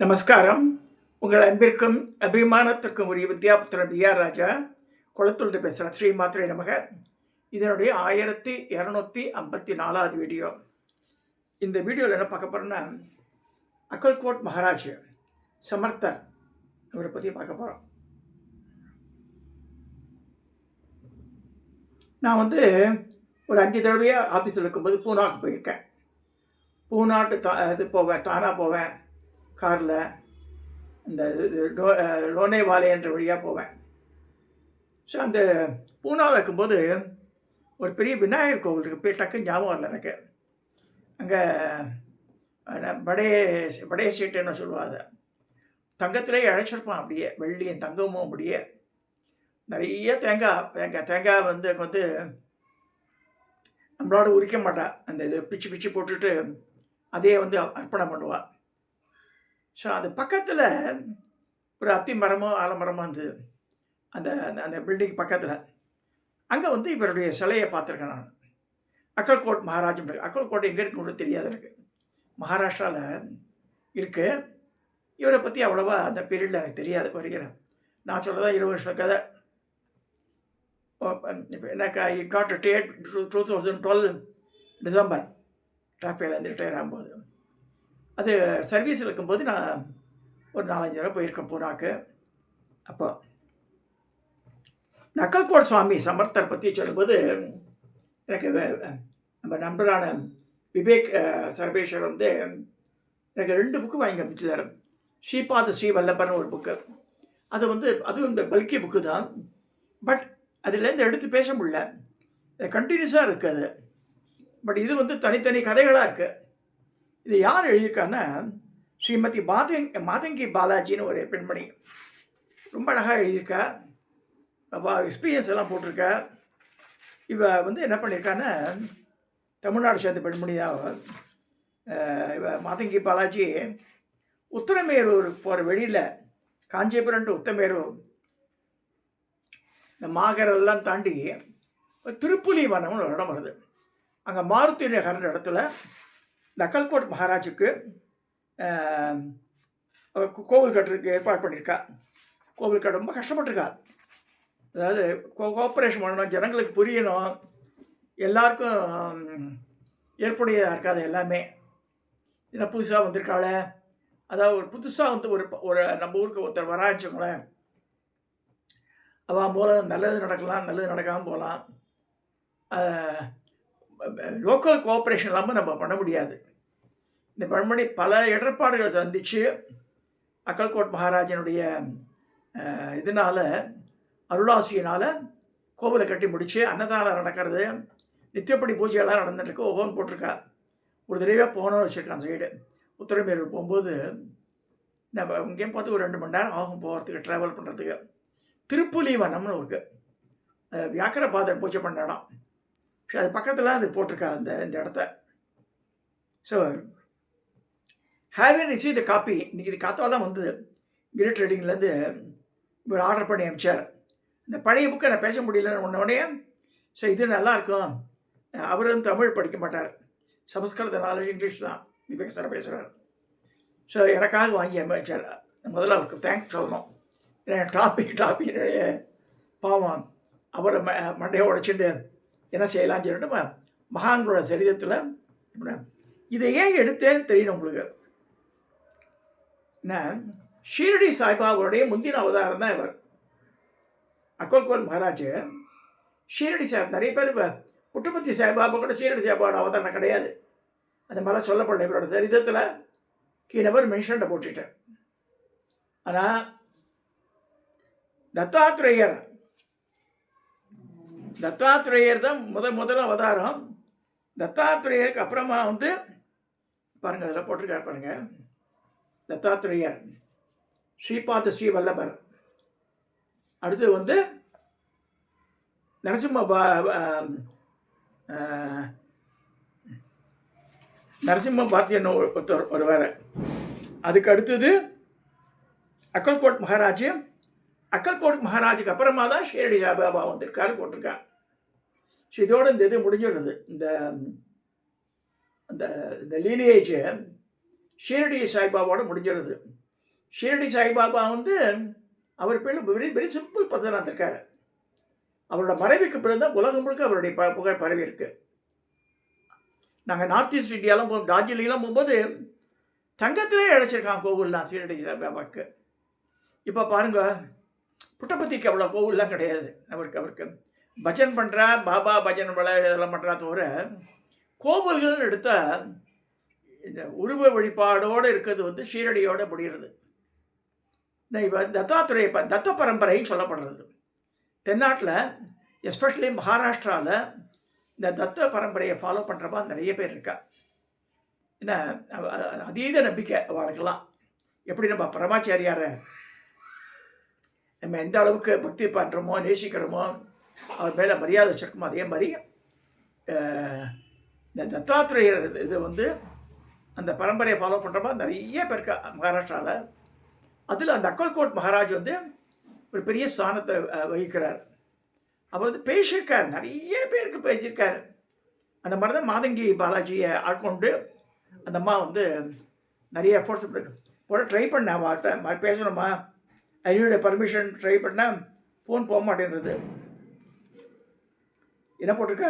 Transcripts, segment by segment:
நமஸ்காரம். உங்கள் அன்பிற்கும் அபிமானத்திற்கும் உரிய வித்யாபுத்திரன் பிஆர் ராஜா குளத்தூர்ந்து பேசுகிறேன். ஸ்ரீ மாத்திரை நமக. இதனுடைய 1254வது வீடியோ. இந்த வீடியோவில் என்ன பார்க்க போகிறோன்னா, அக்கல்கோட் மகாராஜ் சமர்த்தர் இவரை பற்றி பார்க்க போகிறோம். நான் ஒரு 5 தடவையாக ஆஃபீஸில் இருக்கும்போது பூனாவுக்கு போயிருக்கேன். பூனாட்டு போவேன், தானாக போவேன் காரில். இந்த லோனேவாலே என்ற வழியாக போவேன். ஸோ அந்த பூனாவில் இருக்கும்போது ஒரு பெரிய விநாயகர் கோவில் இருக்குது. போய் டக்கு ஞாபகம் வரல எனக்கு. அங்கே படைய சீட்டுன்னு சொல்லுவாங்க. தங்கத்திலே அழைச்சிருப்பான், அப்படியே வெள்ளியும் தங்கமும் அப்படியே நிறைய தேங்காய் வந்து நம்மளோட உரிக்க மாட்டா. அந்த இது பிச்சு போட்டுட்டு அதே அர்ப்பணம் பண்ணுவாள். ஸோ அது பக்கத்தில் ஒரு அத்தி மரமோ ஆலமரமோ இருந்தது அந்த அந்த பில்டிங் பக்கத்தில். அங்கே இவருடைய சிலையை பார்த்துருக்கேன் நான். அக்கல்கோட் மகாராஜ். அக்கல்கோட் எங்கே இருக்குன்னு தெரியாது எனக்கு. மகாராஷ்டிராவில் இருக்குது. இவரை பற்றி அவ்வளோவா அந்த பீரியடில் எனக்கு தெரியாது. வருகிறேன் நான் சொல்லதான் 20 வருஷம் கதை. எனக்கு ஐ காட் ரிட்டையர்ட் 2012 டிசம்பர். டாப்பிலேருந்து ரிட்டையர் ஆகும்போது அது சர்வீஸில் இருக்கும்போது நான் ஒரு 4-5 தடவை போயிருக்கேன் பூனாக்கு. அப்போ அக்கல்கோட் சுவாமி சமர்த்தர் பற்றி சொல்லும்போது எனக்கு நம்ம நண்பரான விவேக் சர்வேஸ்வர் எனக்கு 2 புக்கு வாங்கி அமைச்சுதார். ஸ்ரீபாத ஸ்ரீ வல்லபர்னு ஒரு புக்கு. அது அதுவும் இந்த பல்கி புக்கு தான். பட் அதுலேருந்து எடுத்து பேச முடியல, கண்டினியூஸாக இருக்குது அது. பட் இது தனித்தனி கதைகளாக இருக்குது. இது யார் எழுதியிருக்கான்னா, ஸ்ரீமதி மாதங்கி பாலாஜின்னு ஒரு பெண்மணி. ரொம்ப அழகாக எழுதியிருக்கா. எக்ஸ்பீரியன்ஸ் எல்லாம் போட்டிருக்கா. இவ என்ன பண்ணியிருக்கான்னா, தமிழ்நாடு சேர்ந்த பெண்மணி தான் இவ. மாதங்கி பாலாஜி உத்தரமேரூர் போகிற வெளியில், காஞ்சிபுரம் டு உத்தரமேரூர், இந்த மாகரெல்லாம் தாண்டி திருப்புலி வனம்னு ஒரு இடம் வருது. அங்கே மாருதி நகர்ன்ற இடத்துல இந்த அக்கல்கோட் மகாராஜுக்கு கோவில் கட்டுறதுக்கு ஏற்பாடு பண்ணியிருக்கா. கோவில் கட்ட ரொம்ப கஷ்டப்பட்டுருக்கா. அதாவது கோஆப்ரேஷன் பண்ணணும், ஜனங்களுக்கு புரியணும், எல்லாருக்கும் ஏற்புடையதாக இருக்காது எல்லாமே. ஏன்னா புதுசாக வந்திருக்காள, அதாவது ஒரு புதுசாக ஒரு நம்ம ஊருக்கு ஒருத்தர் வராச்சுங்களேன், அவன் மூலம் நல்லது நடக்கலாம், நல்லது நடக்காமல் போகலாம். லோக்கல் கோஆப்ரேஷன் இல்லாமல் நம்ம பண்ண முடியாது. இந்த பெண்மணி பல இடர்பாடுகளை சந்தித்து அக்கல்கோட் மகாராஜனுடைய இதனால், அருளாசியினால் கோவிலை கட்டி முடித்து அன்னதானம் நடக்கிறது, நித்தியப்படி பூஜையெல்லாம் நடந்துட்டுருக்கு. ஓஹோன்னு போட்டிருக்கா. ஒரு தடவை போகணும்னு வச்சுருக்கேன் அந்த சைடு. உத்தரமேரூர் போகும்போது நம்ம இங்கேயும் பார்த்து ஒரு 2 மணி நேரம் ஆகும் போகிறதுக்கு, ட்ராவல் பண்ணுறதுக்கு. திருப்புலி வனம்னு இருக்குது, வியாக்கரபாதர் பூஜை பண்ண இடம். ஸோ அது பக்கத்தில் அது போட்டிருக்கா இந்த இடத்த. So having receive the copy, இன்றைக்கி இது காத்தால் தான் வந்தது. கிரேட் ட்ரேடிங்லேருந்து இவர் ஆர்டர் பண்ணி அனுப்பிச்சார். இந்த பழைய புக்கை நான் பேச முடியலன்னு உடனே, ஸோ இது நல்லாயிருக்கும். அவர் தமிழ் படிக்க மாட்டார், சமஸ்கிருத நாலேஜ் இங்கிலீஷ் தான் விவேக் சார் பேசுகிறார். ஸோ எனக்காக வாங்கி அமைச்சார். முதல்ல அவருக்கு தேங்க்ஸ் சொல்லணும். டாப்பினுடைய பாவம் அவரை மண்டையை உடைச்சிட்டு என்ன செய்யலாம்னு சொல்லிட்டு மகான்களோட சரிதத்தில் இதை ஏன் எடுத்தேன்னு தெரியணும் உங்களுக்கு. என்ன, ஷீரடி சாய்பாபாவுடைய முந்தின அவதாரம் தான் இவர். அக்கல்கோட் மகாராஜ் ஷீரடி சாஹிப். நிறைய பேர் புட்டுப்பத்தி சாய்பாபா கூட ஷீரடி சாய்பாவோட அவதாரம் கிடையாது, அந்த மாதிரிலாம் சொல்லப்படல இவரோட சரிதத்தில். நெவர் மென்ஷன்ட போட்டுட்டேன். ஆனால் தத்தாத்ரேயர் தான் முதல் அவதாரம். தத்தாத்ரேயருக்கு அப்புறமா பாருங்கள், அதில் போட்டிருக்காரு பாருங்கள். தத்தாத்ரேயர், ஸ்ரீபாத ஸ்ரீ வல்லபர். அடுத்து நரசிம்ம பாரதியன் ஒருத்தர் வருவார். அதுக்கு அடுத்தது அக்கல்கோட் மகாராஜ். அக்கல்கோட் மகாராஜுக்கு அப்புறமா தான் ஷீரடி சாய்பாபா வந்திருக்காரு போட்டிருக்கா. ஸோ இதோடு இந்த இது முடிஞ்சிடுறது. இந்த இந்த லீனியேஜ் ஷீரடி சாய்பாபாவோட முடிஞ்சிடுறது. ஷீரடி சாய்பாபா வந்து அவர் பேர் வெரி வெரி சிம்பிள் பர்சனாக இருக்கார். அவரோட மறைவுக்கு பிறகு தான் உலகம் முழுக்க அவருடைய புகழ் பரவி இருக்கு. நாங்கள் நார்த் ஈஸ்ட் இந்தியாலாம் டார்ஜிலிங்லாம் போகும்போது தங்கத்திலே அழைச்சிருக்கான் கோவில்லாம் ஷீரடி சாய்பாபாவுக்கு. இப்போ பாருங்க, புட்டபர்த்திக்கு அவ்வளோ கோவில்லாம் கிடையாது. அவருக்கு பஜன் பண்ணுறா, பாபா பஜன் இதெல்லாம் பண்ணுறா தவிர கோவில்கள்னு எடுத்தால் இந்த உருவ வழிபாடோடு இருக்கிறது வந்து ஷீரடியோடு முடிகிறது. இப்போ தத்த பரம்பரை சொல்லப்படுறது தென்னாட்டில், எஸ்பெஷலி மகாராஷ்டிராவில் இந்த தத்த பரம்பரையை ஃபாலோ பண்ணுறப்பா நிறைய பேர் இருக்கா. ஏன்னா அதீத நம்பிக்கை அவளுக்கெல்லாம். எப்படி நம்ம பரமாச்சாரியாரை நம்ம எந்த அளவுக்கு பக்தி பண்ணுறோமோ, நேசிக்கிறோமோ, அவர் மேலே மரியாதை வச்சுருக்கோமோ, அதே மாதிரி இந்த தத்தாத்திரேயர் இது வந்து அந்த பரம்பரையை ஃபாலோ பண்ணுறப்ப நிறைய பேருக்கா மகாராஷ்டிராவில். அதில் அந்த அக்கல்கோட் மகாராஜ் வந்து ஒரு பெரிய ஸ்தானத்தை வகிக்கிறார். அவர் வந்து பேசியிருக்கார், நிறைய பேருக்கு பேசியிருக்கார். அந்த மாதிரி தான் மாதங்கி பாலாஜியை ஆட்கொண்டு அந்த அம்மா வந்து நிறைய எஃபோர்ட்ஸ் போட ட்ரை பண்ணேன். அவர்கிட்ட பேசணுமா, ஐயோட பர்மிஷன் ட்ரை பண்ணால் ஃபோன் போக மாட்டேன்றது. என்ன போட்டிருக்க,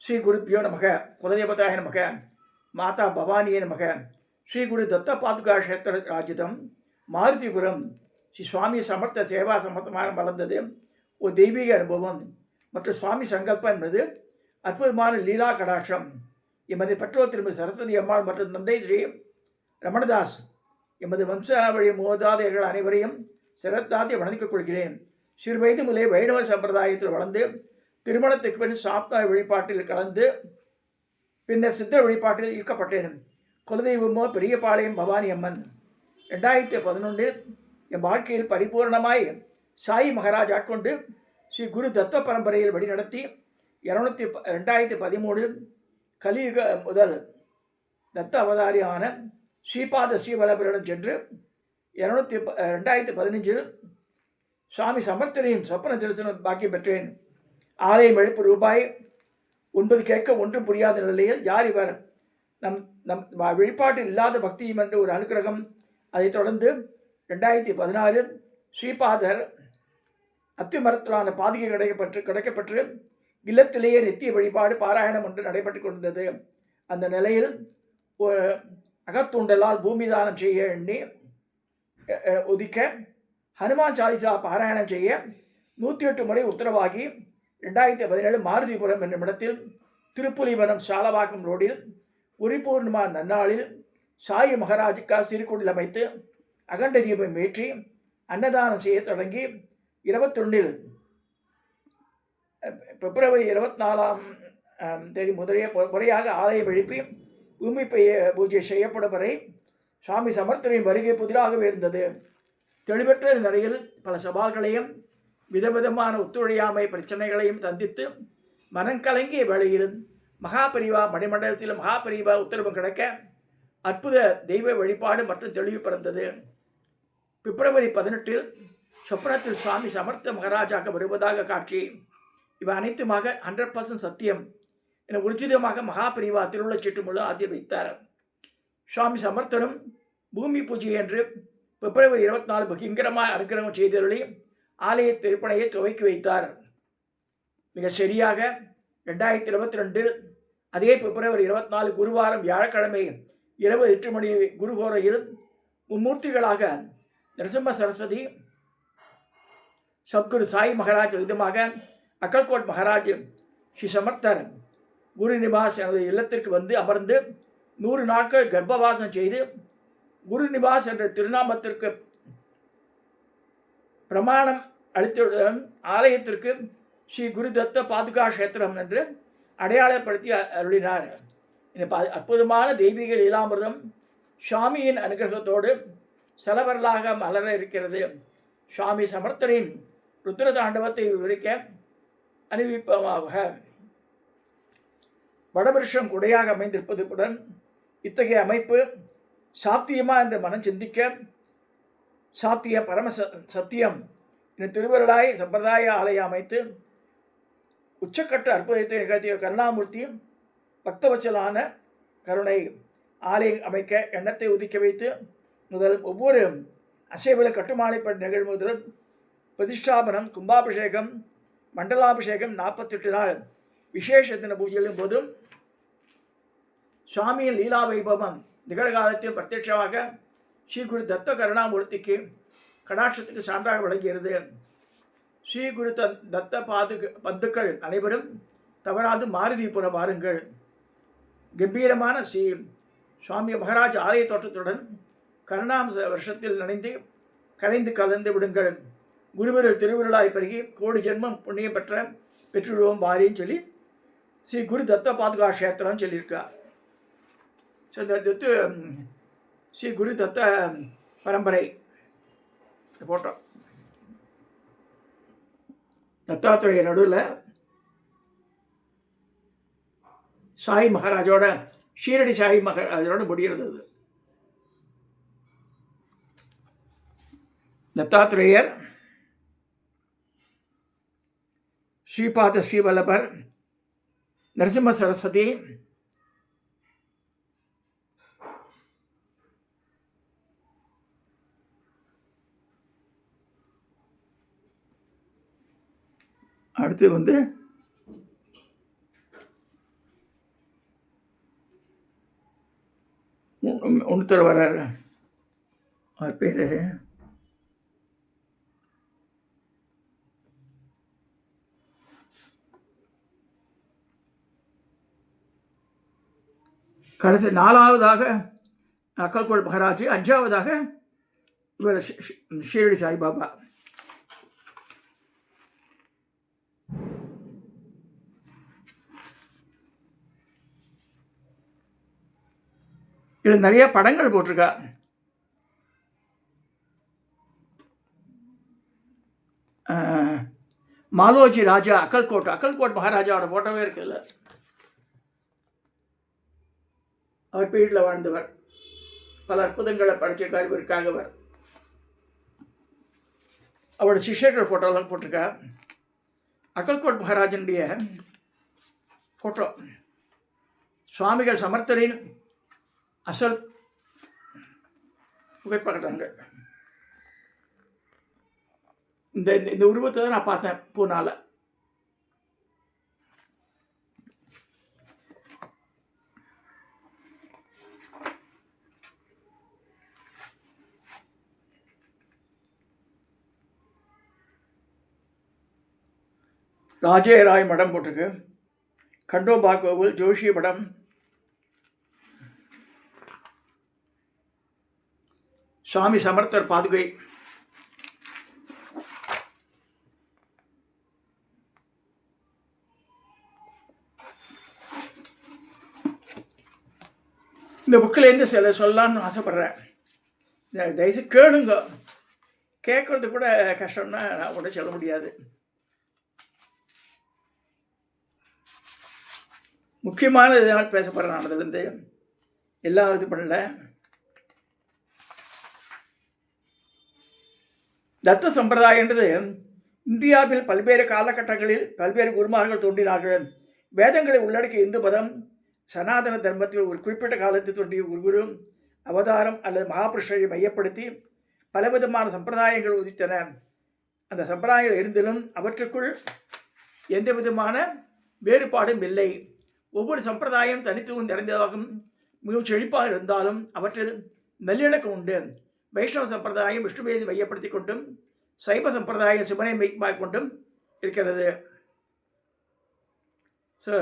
ஸ்ரீ குருப்பியோ நமக, குலதேவதாய நமக, மாதா பவானியே நமக, ஸ்ரீ குரு தத்த பாதுகா கஷேத்திர ராஜிதம் மாருதிபுரம் ஸ்ரீ சுவாமி சமர்த்த சேவா சமர்த்தமாக வளர்ந்தது ஒரு தெய்வீக அனுபவம் மற்றும் சுவாமி சங்கல்பம் என்பது அற்புதமான லீலா கடாட்சம். எமது பெற்றோர் திருமதி சரஸ்வதி அம்மாள் மற்றும் தந்தை ஸ்ரீ ரமணதாஸ் எமது வம்சாவழி மூதாதையர்கள் அனைவரையும் சிரத்தாத்தி வணங்கிக் கொள்கிறேன். சிறுவயது முதலே வைணவ சம்பிரதாயத்தில் வளர்ந்து திருமணத்துக்கு பின் சாப்தா வழிபாட்டில் கலந்து பின்னர் சித்த வழிபாட்டில் ஈர்க்கப்பட்டேன். குலதெய்வமோ பெரியபாளையம் பவானி அம்மன். 2011 என் வாழ்க்கையில் பரிபூர்ணமாய் சாய் மகாராஜ் ஆட்கொண்டு ஸ்ரீ குரு தத்த பரம்பரையில் வழிநடத்தி 2013 கலியுக முதல் தத்த அவதாரியான ஸ்ரீபாத ஸ்ரீவல்லபரிடம் சென்று 2015 சுவாமி சமர்த்தனின் சொப்பன தரிசனம் பாக்கியம் பெற்றேன். ஆலயம் எழுப்பு ரூபாய் 9 கேட்க ஒன்றும் புரியாத நிலையில் யார் இவர், நம் வெளிப்பாட்டில் இல்லாத பக்தியும் என்று ஒரு அனுக்கிரகம். அதைத் தொடர்ந்து 2016 ஸ்ரீபாதர் அத்திமரத்திலான பாதிகை கிடைக்கப்பெற்று இல்லத்திலேயே நித்திய வழிபாடு பாராயணம் ஒன்று நடைபெற்று கொண்டிருந்தது. அந்த நிலையில் அகத்தூண்டலால் பூமி தானம் செய்ய எண்ணி ஒதுக்க ஹனுமான் சாலிசா பாராயணம் செய்ய 108 முறை உத்தரவாகி 2017 மாருதிபுரம் என்னும் இடத்தில் திருப்புலிவனம் சாலவாக்கம் ரோடில் உரிபூர்ணிமா நன்னாளில் சாய் மகாராஜுக்கா சிறுகுடில் அமைத்து அகண்ட தீபம் ஏற்றி அன்னதானம் செய்ய தொடங்கி 21 பிப்ரவரி 24 முறையாக ஆலயம் எழுப்பி பூமி பூஜை செய்யப்படும் வரை சுவாமி சமர்த்தனின் வருகை புதிராகவே இருந்தது. தெளிவற்ற நிலையில் பல சவால்களையும் விதவிதமான ஒத்துழையாமை பிரச்சனைகளையும் சந்தித்து மனங்கலங்கிய வேளையில் மகாபரிவா மணிமண்டலத்தில் மகாபரிவா உத்தரவு கிடைக்க அற்புத தெய்வ வழிபாடு மற்றும் தெளிவு பிறந்தது. பிப்ரவரி 18 சொப்பனத்தில் சுவாமி சமர்த்த மகாராஜாக வருவதாக காட்சி. இவை அனைத்துமாக 100% சத்தியம் என உறுதிதமாக மகாபரிவா திருவுள்ளச்சீட்டு மூலம் ஆசீர்வதித்தார். சுவாமி சமர்த்தனும் பூமி பூஜை என்று பிப்ரவரி 24 பகிங்கரமாக அனுக்கிரகம் செய்தருளி ஆலய திருப்பணியை துவக்கி வைத்தார். மிக சரியாக 2022 அதே பிப்ரவரி 24 குருவாரம் வியாழக்கிழமை இரவு 8 மணி குருகோரையில் மும்மூர்த்திகளாக நரசிம்ம சரஸ்வதி, சத்குரு சாய் மகாராஜ் விதமாக அக்கல்கோட் மகாராஜ் ஸ்ரீ சமர்த்தர் குரு நிவாஸ் எனது இல்லத்திற்கு வந்து அமர்ந்து 100 நாட்கள் கர்ப்பவாசம் செய்து குரு நிவாஸ் என்ற திருநாமத்திற்கு பிரமாணம் அளித்தவுடன் ஆலயத்திற்கு ஸ்ரீ குரு தத்த பாதுகா கஷேத்திரம் என்று அடையாளப்படுத்தி அருளினார். இந்த அற்புதமான தெய்வீக லீலாமிர்தம் சுவாமியின் அனுகிரகத்தோடு செலவரலாக மலர இருக்கிறது. சுவாமி சமர்த்தரின் ருத்ர தாண்டவத்தை விவரிக்க அனுபவிப்பமாக வடபிருஷம் குடையாக அமைந்திருப்பதுடன் இத்தகைய அமைப்பு சாத்தியமா என்று மனம் சிந்திக்க சாத்தியம் பரம சத்தியம் என திருவருளாய் சம்பிரதாய ஆலயம் அமைத்து உச்சக்கட்ட அற்புதத்தை நிகழ்த்திய கருணாமூர்த்தி பக்தவச்சலான கருணை ஆலயம் அமைக்க எண்ணத்தை ஒதுக்கி வைத்து முதல் ஒவ்வொரு அசைவல கட்டுமானைப்படி நிகழ்வுதல் பிரதிஷ்டாபனம் கும்பாபிஷேகம் மண்டலாபிஷேகம் 48 நாள் விசேஷ தின பூஜைகளின் போதும் சுவாமியின் லீலா வைபவம் நிகழ்காலத்தில் பிரத்யட்சமாக ஸ்ரீ குரு தத்த கருணாமூர்த்திக்கு கடாட்சத்துக்கு சான்றாக விளங்குகிறது. ஸ்ரீ குரு தத்த பந்துக்கள் அனைவரும் தவறாது மாருதிபுரம் வாருங்கள். கம்பீரமான ஸ்ரீ சுவாமி மகாராஜ் ஆலய தோற்றத்துடன் கருணாம்ச வருஷத்தில் நனைந்து கரைந்து கலந்து விடுங்கள். குருவிரல் திருவிழாய் பெருகி கோடி ஜென்மம் புண்ணியம் பெற்றுடுவோம் வாரின்னு சொல்லி ஸ்ரீ குரு தத்த பாதுகா கஷேத்திரம் சொல்லியிருக்கார். ஸோ இந்த ஸ்ரீ குரு தத்த பரம்பரை போட்டோம். தத்தாத்திரேய நடுவில் சாய் மகாராஜோட ஷீரடி சாய் மகாராஜோட முடிகிறது. அது தத்தாத்திரேயர், ஸ்ரீபாத ஸ்ரீவல்லபர், நரசிம்ம சரஸ்வதி, அடுத்து ஒருத்தர் வர்றார். அவர் பேர் கடைசி 4ஆவதாக அக்கல்கோட் மகாராஜ், 5ஆவதாக இவர் ஷீரடி சாய்பாபா. இதில் நிறைய படங்கள் போட்டிருக்கா. மாலோஜி ராஜா அக்கல்கோட் மகாராஜாவோட போட்டோவே இருக்குல்ல. அவர் பீரியடில் வாழ்ந்தவர், பல அற்புதங்களை படைச்சிருக்கார். இவருக்காகவர் அவரோட சிஷ்யர்கள் ஃபோட்டோலாம் போட்டிருக்கா. அக்கல்கோட் மகாராஜனுடைய ஃபோட்டோ சுவாமிகள் சமர்த்தரின் அசல் புகைப்படங்கள். இந்த உருவத்தை தான் நான் பார்த்தேன் பூனால. ராஜே ராய் மடம் போட்டிருக்கு. கண்டோபா கோவில், ஜோஷி மடம், சுவாமி சமர்த்தர் பாதுகை, இந்த புக்கிலேருந்து சில சொல்லலான்னு ஆசைப்பட்றேன். தயவுசெய்து கேளுங்க. கேட்குறது கூட கஷ்டம்னா நான் கூட சொல்ல முடியாது. முக்கியமான இதனால் பேசப்படுறேன். நான் அதுலேருந்து எல்லா இது பண்ணல. தத்த சம்பிரதாயன்றது இந்தியாவில் பல்வேறு காலகட்டங்களில் பல்வேறு குருமார்கள் தோன்றினார்கள். வேதங்களை உள்ளடக்கிய இந்து மதம் சனாதன தர்மத்தில் ஒரு குறிப்பிட்ட காலத்தில் தோன்றிய ஒரு குரு அவதாரம் அல்லது மகாபுருஷரை மையப்படுத்தி பலவிதமான சம்பிரதாயங்கள் உதித்தன. அந்த சம்பிரதாயங்கள் இருந்திலும் அவற்றுக்குள் எந்த விதமான வேறுபாடும் இல்லை. ஒவ்வொரு சம்பிரதாயம் தனித்துவம் நிறைந்ததாகவும் மிகவும் செழிப்பாக இருந்தாலும் அவற்றில் நல்லிணக்கம் உண்டு. வைஷ்ணவ சம்பிரதாயம் விஷ்ணுவை மையப்படுத்தி கொண்டும் சைவ சம்பிரதாயம் சிவனை மையமாக கொண்டும் இருக்கிறது. ஸோ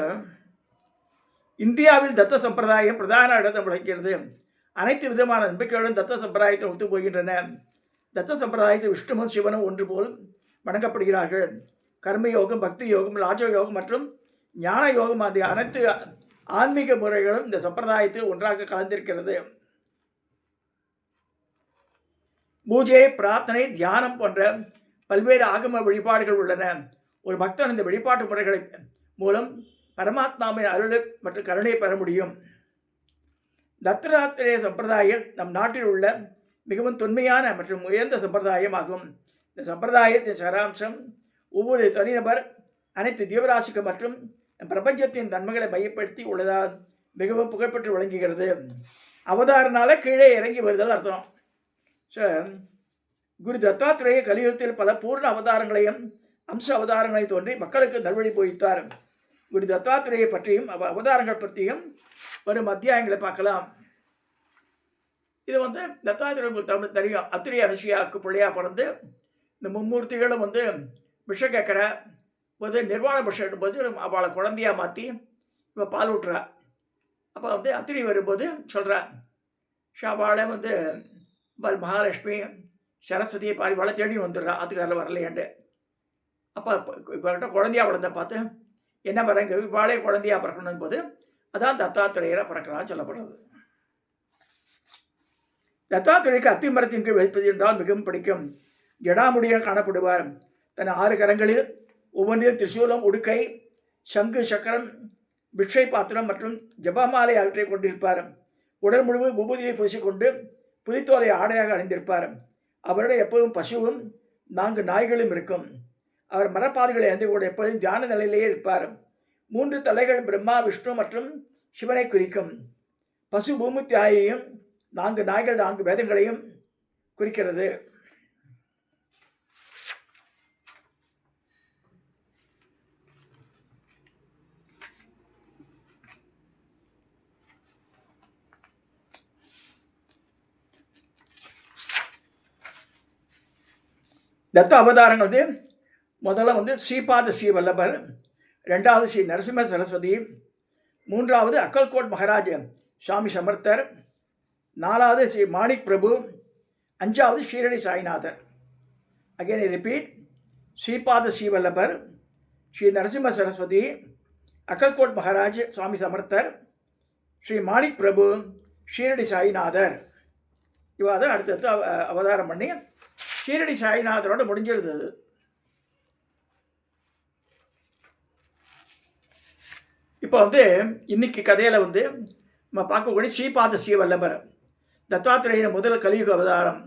இந்தியாவில் தத்த சம்பிரதாயம் பிரதான இடத்தை வகிக்கிறது. அனைத்து விதமான நம்பிக்கைகளுடன் தத்த சம்பிரதாயத்தை ஒத்து போகின்றன. தத்த சம்பிரதாயத்தில் விஷ்ணுவும் சிவனும் ஒன்று போல் வணங்கப்படுகிறார்கள். கர்மயோகம், பக்தி யோகம், ராஜயோகம் மற்றும் ஞான யோகம் ஆகிய அனைத்து ஆன்மீக முறைகளும் இந்த சம்பிரதாயத்தில் ஒன்றாக கலந்திருக்கிறது. பூஜை, பிரார்த்தனை, தியானம் போன்ற பல்வேறு ஆகம வழிபாடுகள் உள்ளன. ஒரு பக்தன் இந்த வழிபாட்டு முறைகளை மூலம் பரமாத்மாவின் அருள் மற்றும் கருணை பெற முடியும். தத்தாத்திரேய சம்பிரதாயம் நம் நாட்டில் உள்ள மிகவும் தொன்மையான மற்றும் உயர்ந்த சம்பிரதாயம் ஆகும். இந்த சம்பிரதாயத்தின் சாராம்சம் ஒவ்வொரு தனிநபர், அனைத்து ஜீவராசிகள் மற்றும் பிரபஞ்சத்தின் தன்மைகளை மையப்படுத்தி உள்ளதால் மிகவும் புகழ்பெற்று விளங்குகிறது. அவதாரனால கீழே இறங்கி வருதல் அர்த்தம். ஸோ குரு தத்தாத்திரேய கலியுகத்தில் பல பூர்ண அவதாரங்களையும் அம்ச அவதாரங்களை தோன்றி மக்களுக்கு நல்வழி போதித்தார். குரு தத்தாத்திரேய பற்றியும் அவதாரங்கள் பற்றியும் வரும் அத்தியாயங்களை பார்க்கலாம். இது தத்தாத்திரேயர் தமிழ் தெரியும். அத்திரிய அரிசியாவுக்கு பிள்ளையாக பிறந்து இந்த மும்மூர்த்திகளும் விஷ கேட்குற போது நிர்வாண விஷம் போது அவளை குழந்தையாக மாற்றி இப்போ பால் ஊட்டுறா. அப்போ அத்திரி வரும்போது சொல்கிறா, அவளை மகாலட்சுமி சரஸ்வதியை பாரி வளை தேடி வந்துடுறா, அதுக்காரில் வரலையாண்டு. அப்போ இப்போ குழந்தையா வளர்ந்த பார்த்து என்ன வரங்க இவாளே குழந்தையாக பிறக்கணும் போது அதான் தத்தாத்திரேயராக பிறக்கிறான்னு சொல்லப்படுறது. தத்தாத்திரேயருக்கு அத்தி மரத்தின் கீழ் வைப்பது என்றால் மிகவும் பிடிக்கும். ஜடாமுடியாக காணப்படுவார். தன் 6 கரங்களில் ஒவ்வொன்றிலும் திரிசூலம், உடுக்கை, சங்கு, சக்கரம், பிக்ஷை பாத்திரம் மற்றும் ஜபமாலை ஆகியவற்றை கொண்டிருப்பார். உடல் முழுவதும் விபூதியை பூசிக்கொண்டு புலித்தோலை ஆடையாக அணிந்திருப்பார். அவருடைய எப்போதும் பசுவும் 4 நாய்களும் இருக்கும். அவர் மரப்பாதைகளை அணிந்து கூட எப்போதும் தியான நிலையிலேயே இருப்பார். 3 தலைகள் பிரம்மா, விஷ்ணு மற்றும் சிவனை குறிக்கும். பசு பூமுத்தியாயையும் 4 நாய்கள் 4 வேதங்களையும் குறிக்கிறது. தத்த அவதாரங்கள் முதல்ல ஸ்ரீபாத ஸ்ரீ வல்லபர், 2வது ஸ்ரீ நரசிம்ம சரஸ்வதி, 3வது அக்கல்கோட் மகாராஜ் சுவாமி சமர்த்தர், 4வது ஸ்ரீ மாணிக் பிரபு, 5வது ஷீரடி சாய்நாதர். அகைன் ரிப்பீட்: ஸ்ரீபாத ஸ்ரீ வல்லபர், ஸ்ரீ நரசிம்ம சரஸ்வதி, அக்கல்கோட் மகாராஜ் சுவாமி சமர்த்தர், ஸ்ரீ மாணிக் பிரபு, ஷீரடி சாய்நாதர். இவாத அடுத்தடுத்து அவதாரம் பண்ணி ஷீரடி சாய்நாதரோட முடிஞ்சிருந்தது. இப்போ இன்னைக்கு கதையில் நம்ம பார்க்கக்கூடிய ஸ்ரீபாத ஸ்ரீவல்லபர் தத்தாத்திரேயன் முதல் கலியுக அவதாரம்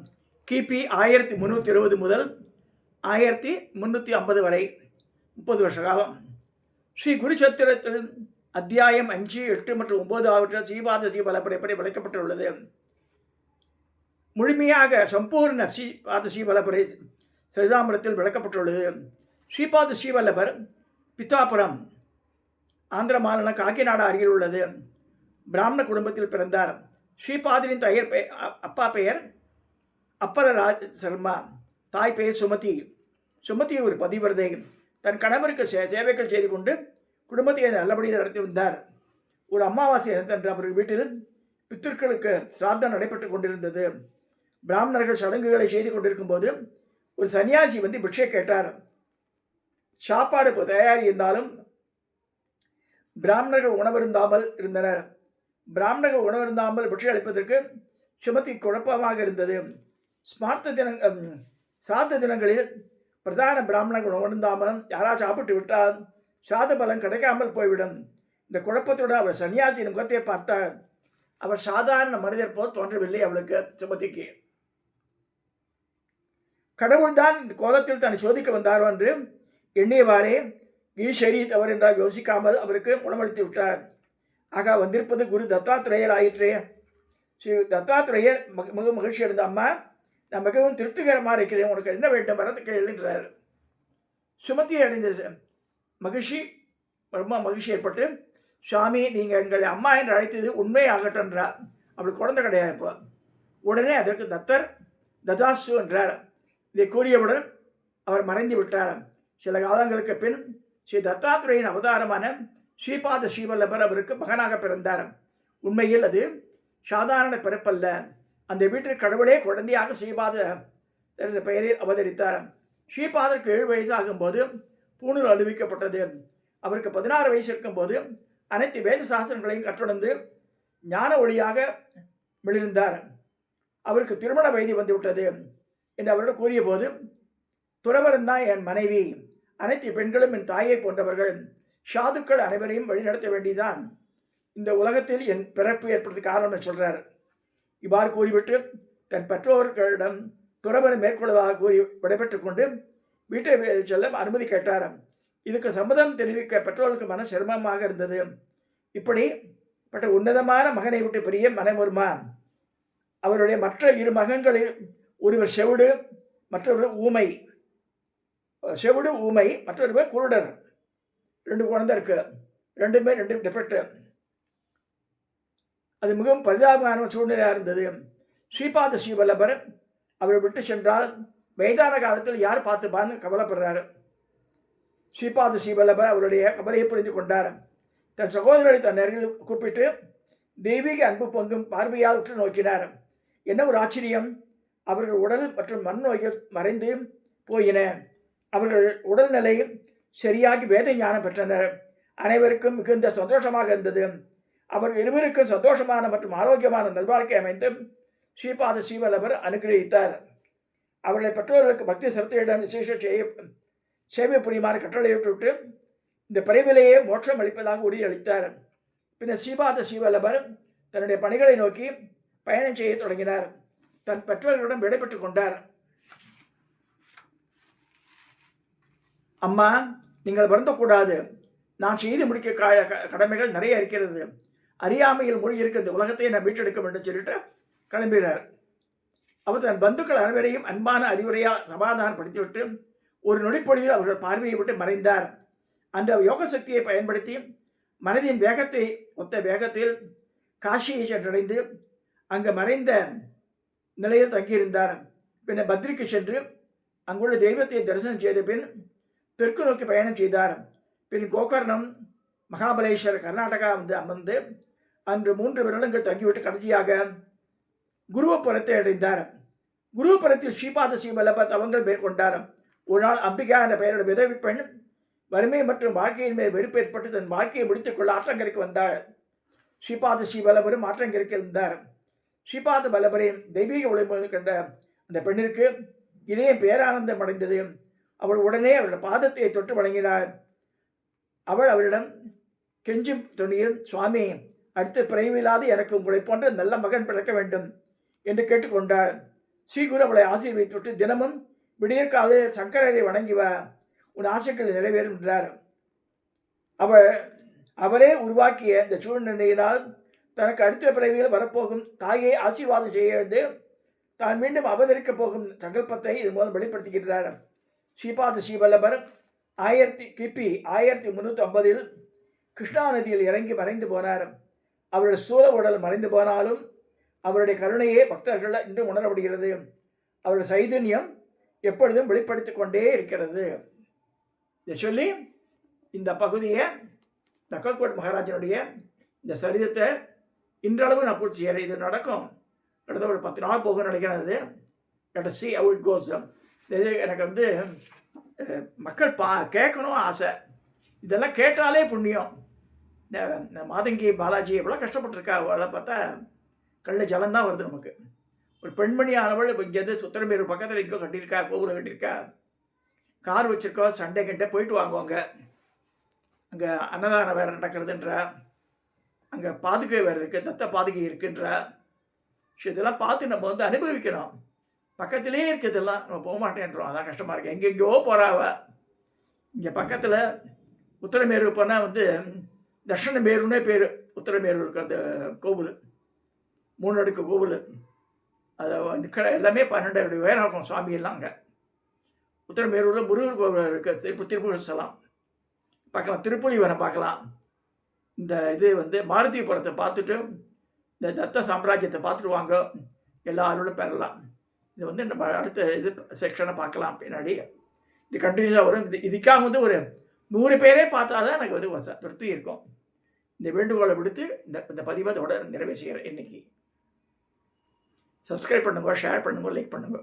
கிபி 1320 முதல் 1350 வரை 30 வருஷ காலம். ஸ்ரீ குருச்சத்திரத்தில் அத்தியாயம் 5, 8 மற்றும் 9 ஆகிய ஸ்ரீபாத ஸ்ரீவல்லபர் எப்படி விளக்கப்பட்டுள்ளது. முழுமையாக சம்பூர்ண ஸ்ரீபாத ஸ்ரீவல்லபரை சரிதாமிரத்தில் விளக்கப்பட்டுள்ளது. ஸ்ரீபாத ஸ்ரீவல்லபர் பித்தாபுரம், ஆந்திர மாநிலம் காக்கிநாடா அருகில் உள்ளது. பிராமண குடும்பத்தில் பிறந்தார். ஸ்ரீபாதரின் அப்பா பெயர் அப்பரராஜ் சர்மா, தாய் பெயர் சுமதி. சுமதி ஒரு பதிவிரதை. தன் கணவருக்கு சேவைகள் செய்து கொண்டு குடும்பத்தை நல்லபடியாக நடத்தி வந்தார். ஒரு அமாவாசை அன்று அவர் வீட்டில் பித்திருக்களுக்கு சிராத்தம் நடைபெற்று கொண்டிருந்தது. பிராமணர்கள் சடங்குகளை செய்து கொண்டிருக்கும் போது ஒரு சன்னியாசி பிக்ஷை கேட்டார். சாப்பாடு தயாரி இருந்தாலும் பிராமணர்கள் உணவருந்தாமல் இருந்தனர். பிராமணர்கள் உணவருந்தாமல் பிக்ஷை அளிப்பதற்கு சுமதி குழப்பமாக இருந்தது. சாத்த தினங்களில் பிரதான பிராமணர்கள் உணவருந்தாமல் யாராவது சாப்பிட்டு விட்டால் சாத பலன் கிடைக்காமல் போய்விடும். இந்த குழப்பத்தோடு அவர் சன்னியாசியின் முகத்தை பார்த்தார். அவர் சாதாரண மனிதர் போல் தோன்றவில்லை அவளுக்கு. சுமதிக்கு கடவுள்தான் இந்த கோலத்தில் தன்னை சோதிக்க வந்தாரோ என்று எண்ணியவாறே ஈஸ்வரி தவறு என்றால் யோசிக்காமல் அவருக்கு உணவளித்து விட்டார். ஆக வந்திருப்பது குரு தத்தாத்திரேயர் ஆயிற்றே. ஸ்ரீ தத்தாத்திரேயர் மிக மகிழ்ச்சி அடைந்த, அம்மா நான் மிகவும் திருப்திகரமாக இருக்கிறேன், உனக்கு என்ன வேண்டும் வரத்து கேள்வின்றார். சுமதியை அடைந்த மகிழ்ச்சி ரொம்ப மகிழ்ச்சி ஏற்பட்டு, சுவாமி நீங்கள் எங்களை அம்மா என்று அழைத்தது உண்மையாகட்டும் என்றார். அப்படி குழந்தை கிடையாது. இப்போ உடனே அதற்கு தத்தர் ததாசு என்றார். இதை கூறியவுடன் அவர் மறைந்து விட்டார். சில காலங்களுக்கு பின் ஸ்ரீ தத்தாத்திரேயன் அவதாரமான ஸ்ரீபாத ஸ்ரீவல்லபர் அவருக்கு மகனாக பிறந்தார். உண்மையில் அது சாதாரண பிறப்பல்ல. அந்த வீட்டில் கடவுளே குழந்தையாக ஸ்ரீபாத என்ற பெயரில் அவதரித்தார். ஸ்ரீபாதருக்கு 7 வயசு ஆகும்போது பூணூல் அணிவிக்கப்பட்டது. அவருக்கு 16 வயசு இருக்கும்போது அனைத்து வேத சாஸ்திரங்களையும் கற்றுணர்ந்து ஞான ஒளியாக மிளிர்ந்தார். அவருக்கு திருமண வயது வந்துவிட்டது என்று அவரிடம் கூறிய போது, துறவரந்தான் என் மனைவி, அனைத்து பெண்களும் என் தாயை போன்றவர்கள், சாதுக்கள் அனைவரையும் வழிநடத்த வேண்டியதான் இந்த உலகத்தில் என் பிறப்பு ஏற்படுத்த காரணம் சொல்கிறார். இவ்வாறு கூறிவிட்டு தன் பெற்றோர்களிடம் துறவரை மேற்கொள்வதாக கூறி விடைபெற்று கொண்டு வீட்டை செல்ல அனுமதி கேட்டார். இதுக்கு சம்மதம் தெரிவிக்க பெற்றோருக்கு மன சிரமமாக இருந்தது. இப்படிப்பட்ட உன்னதமான மகனை விட்டு பெரிய மனம் வருமா? அவருடைய மற்ற 2 மகன்களில் ஒருவர் செவிடு, மற்றொருவர் ஊமை, செவிடு ஊமை, மற்றொருவர் குருடர். 2 குழந்தை இருக்கு, ரெண்டுமே 2 டிஃபெக்ட். அது மிகவும் பரிதாபமான சூழ்நிலையாக இருந்தது. ஸ்ரீபாத ஸ்ரீவல்லபர் அவரை விட்டு சென்றால் வயதான காலத்தில் யார் பார்த்துப்பான்னு கவலைப்படுறாரு. ஸ்ரீபாத ஸ்ரீவல்லபர் அவருடைய கவலையை புரிந்து கொண்டார். தன் சகோதரரை தன் அருகில் கூப்பிட்டு தெய்வீக அன்பு பொங்கும் பார்வையால் உற்று நோக்கினார். என்ன ஒரு ஆச்சரியம்! அவர்கள் உடல் மற்றும் மனநோய்கள் மறைந்து போயின. அவர்கள் உடல்நிலை சரியாகி வேத ஞானம் பெற்றனர். அனைவருக்கும் மிகுந்த சந்தோஷமாக இருந்தது. அவர்கள் இருவருக்கும் சந்தோஷமான மற்றும் ஆரோக்கியமான நல்வாழ்க்கை அமைந்து ஸ்ரீபாத ஸ்ரீவல்லபர் அனுகிரகித்தார். அவர்களை பெற்றோர்களுக்கு பக்தி சிரத்தையிடம் விசேஷ சேவை புரியுமாறு கட்டளையிட்டு இந்த பிறவிலேயே மோட்சம் அளிப்பதாக உறுதியளித்தார். பின்னர் ஸ்ரீபாத ஸ்ரீவல்லபர் தன்னுடைய பணிகளை நோக்கி பயணம் செய்ய தொடங்கினார். தன் பெற்றோர்களிடம் விடைபெற்றுக் கொண்டார். அம்மா, நீங்கள் வருந்தக்கூடாது. நான் செய்து முடிக்க கடமைகள் நிறைய இருக்கிறது. அறியாமையில் மூழ்கி இருக்க இந்த உலகத்தை நான் மீட்டெடுக்க வேண்டும் சொல்லிட்டு கிளம்பினார். அவர் தன் பந்துக்கள் அனைவரையும் அன்பான அறிவுரையால் சமாதானப்படுத்திவிட்டு ஒரு நொடிப்பொழுதில் அவர்கள் பார்வையை விட்டு மறைந்தார். அந்த யோக சக்தியை பயன்படுத்தி மனதின் வேகத்தை ஒத்த வேகத்தில் காசியை சென்றடைந்து அங்கு மறைந்த நிலையில் தங்கியிருந்தார். பின்னர் பத்ரிக்கு சென்று அங்குள்ள தெய்வத்தை தரிசனம் செய்த பின் தெற்கு நோக்கி பயணம் செய்தார். பின் கோகர்ணம், மகாபலேஸ்வர், கர்நாடகா வந்து அமர்ந்து அன்று 3 வருடங்கள் தங்கிவிட்டு கடைசியாக குருவபுரத்தை அடைந்தார். குருவபுரத்தில் ஸ்ரீபாத ஸ்ரீவல்லபர் தவங்கள் மேற்கொண்டார். ஒரு நாள் அம்பிகா என்ற பெயரோட விதவி பெண் வறுமை மற்றும் வாழ்க்கையின் மேல் வெறுப்பு ஏற்பட்டு தன் வாழ்க்கையை முடித்துக் கொள்ள ஆற்றங்கரைக்கு வந்தார். ஸ்ரீபாத ஸ்ரீவல்லபரும் ஆற்றங்கரைக்கு இருந்தார். ஸ்ரீபாத வல்லபரின் தெய்வீக ஒளிமொழி கண்ட அந்த பெண்ணிற்கு இதயம் பேரானந்தம் அடைந்தது. அவள் உடனே அவருடைய பாதத்தை தொட்டு வழங்கினார். அவள் அவரிடம் கெஞ்சும் துணியில், சுவாமி, அடுத்த பிறவியில்லாது எனக்கு உங்களை போன்ற நல்ல மகன் பிறக்க வேண்டும் என்று கேட்டுக்கொண்டார். ஸ்ரீகுரு அவளை ஆசீர்வதித்துவிட்டு, தினமும் விடியற்காலையில் சங்கரரை வணங்கி வா, உன் ஆசைகள் நிறைவேறும் என்றார். அவரே உருவாக்கிய இந்த சூழ்நிலையினால் தனக்கு அடுத்த பிறவியில் வரப்போகும் தாயை ஆசீர்வாதம் செய்ய தான் மீண்டும் அவதரிக்கப் போகும் சங்கல்பத்தை இது மூலம் வெளிப்படுத்துகின்றார். ஸ்ரீபாத ஸ்ரீவல்லபர் கிபி 1350 கிருஷ்ணா நதியில் இறங்கி மறைந்து போனார். அவருடைய சூழ உடல் மறைந்து போனாலும் அவருடைய கருணையே பக்தர்கள் இன்று உணரப்படுகிறது. அவருடைய சைதன்யம் எப்பொழுதும் வெளிப்படுத்திக் கொண்டே இருக்கிறது. இதை சொல்லி இந்த பகுதியை நக்கல்கோட் மகாராஜனுடைய இந்த சரிதத்தை இன்றளவு நான் பூர்த்தி செய்கிறேன். இது நடக்கும், கிட்டத்தட்ட ஒரு 10 நாள் போக நினைக்கிறது. Let see how it goes. இது எனக்கு வந்து மக்கள் கேட்கணும் ஆசை. இதெல்லாம் கேட்டாலே புண்ணியம். இந்த மாதங்கி பாலாஜி எவ்வளோ கஷ்டப்பட்டுருக்கா, அவளை பார்த்தா கண்ணில் ஜலந்தான் வருது நமக்கு. ஒரு பெண்மணி ஆனவள் இப்போ இங்கேருந்து சுத்திரமேரூர் பக்கத்தில் எங்கோ கட்டியிருக்கா, கோபுரம் கட்டியிருக்கா, கார் வச்சுருக்கா, சண்டே கிட்டே போயிட்டு வாங்குவாங்க. அங்கே அன்னதானம் வேறு நடக்கிறதுன்றா, அங்கே பாதுகை வேறு இருக்குது, தத்த பாதுகை இருக்குன்றா. இதெல்லாம் பார்த்து நம்ம வந்து அனுபவிக்கணும். பக்கத்திலே இருக்கிறதெல்லாம் நம்ம போக மாட்டேன்றோம், அதான் கஷ்டமாக இருக்குது. எங்கெங்கோ போகிறாவ. இங்கே பக்கத்தில் உத்தரமேரூர் போனால் வந்து தட்சிணமேருன்னே பேர். உத்தரமேரூருக்கு அந்த கோவில் 3 அடுக்கு கோவில். அதை நிற்கிற எல்லாமே 12 அடி உயரம் இருக்கும். சுவாமியெல்லாம் அங்கே உத்தரமேரூரில் முருகர் கோவில் இருக்குது. திருப்பூர் ஸ்தலம் பார்க்கலாம், திருப்புலிவனம் பார்க்கலாம். இந்த இது வந்து மாருதிபுரத்தை பார்த்துட்டு இந்த தத்த சாம்ராஜ்யத்தை பார்த்துட்டு வாங்க, எல்லா அருளும் பெறலாம். இது வந்து நம்ம அடுத்த இது செக்ஷனை பார்க்கலாம் பின்னாடி. இது கண்டினியூஸாக வரும். இதுக்காக வந்து ஒரு 100 பேரே பார்த்தா தான் எனக்கு வந்து ஒரு திருப்தி இருக்கும். இந்த வேண்டுகோளை விடுத்து இந்த பதிவை அதோட நிறைவேற்றுகிறேன். இன்னைக்கு சப்ஸ்கிரைப் பண்ணுங்க, ஷேர் பண்ணுங்க, லைக் பண்ணுங்க.